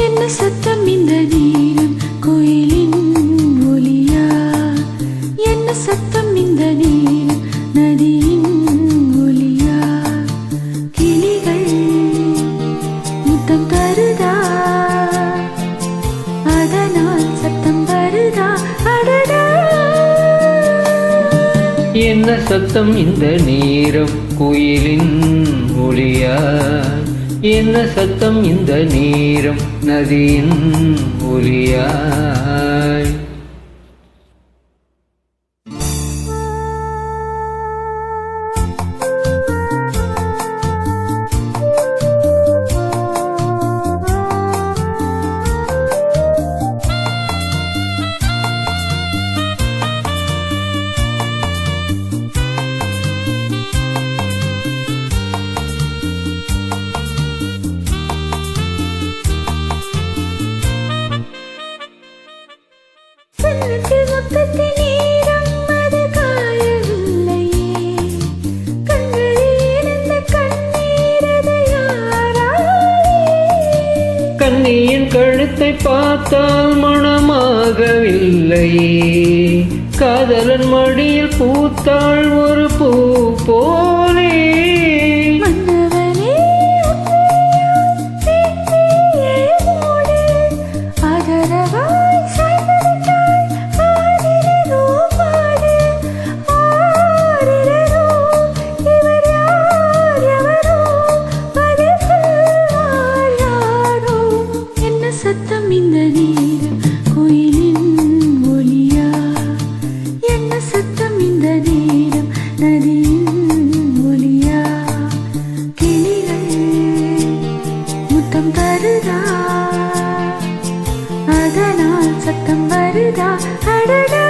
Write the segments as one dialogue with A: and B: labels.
A: என்ன சத்தம் இந்த நேரம் கோயிலின் ஒலியா? என்ன சத்தம் இந்த நேரம் நதியின் ஒலியா? கிளிகள் முத்தம் தருதா, அதனால் சத்தம் வருதா? அடடா,
B: என்ன சத்தம் இந்த நேரம் கோயிலின் ஒலியா? என்ன சத்தம் இந்த நேரம் நதியின் ஒலியாய்? கண்ணியின் கழுத்தை பார்த்தால் மணமாகவில்லையே, காதலன் மடியில் பூத்தாள் ஒரு பூ போலே.
A: சத்தம் இந்த நேரம் கோயிலின் ஒலியா? என்ன சத்தம் இந்த நேரம் நதியின் ஒலியா? கிளிகள் முத்தம் தருதா, அதனால் சத்தம் வருதா? அடடா,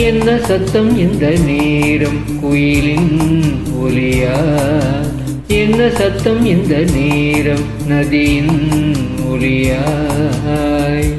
B: என்ன சத்தம் இந்த நேரம் கோயிலின் ஒலியா? என்ன சத்தம் இந்த நேரம் நதியின் ஒலியாய்?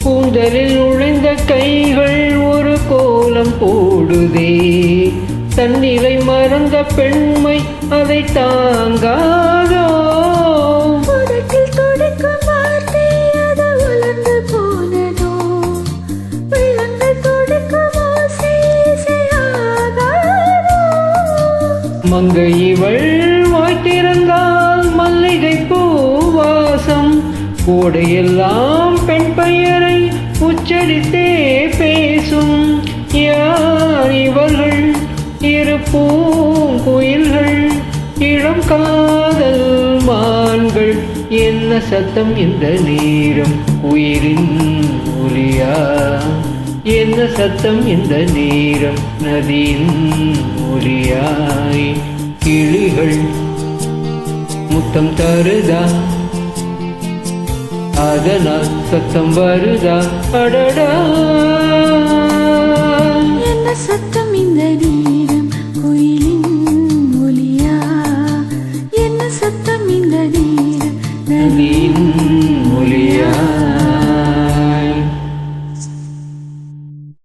B: கூந்தலில் நுழைந்த கைகள் ஒரு கோலம் போடுதே, தன்னிலை மறந்த பெண்மை அதை தாங்காதோ?
A: உதட்டில் துடிக்கும் வார்த்தை அது உலர்ந்து போனதோ? உள்ளங்கள் துடிக்கும் ஓசை இசையாகாதோ?
B: மங்கை இவள் வாய்த்திருந்தால் மல்லிகை பூவாசம், கோடையெல்லாம் பெண் பெயரை உச்சரித்தே பேசும். யார் இவர்கள்? இரு பூங்குயில்கள், இளம் காதல் மான்கள். என்ன சத்தம் இந்த நேரம் குயிலின் ஒலியா? என்ன சத்தம் இந்த நேரம் நதியின் ஒலியாய்? கிளிகள் முத்தம் தருதா, அதனால் சத்தம் வருதா? அடடா,
A: என்ன சத்தம் இந்த நேரம் கோயிலின் ஒலியா? என்ன சத்தம் இந்த நேரம்
B: நதியின்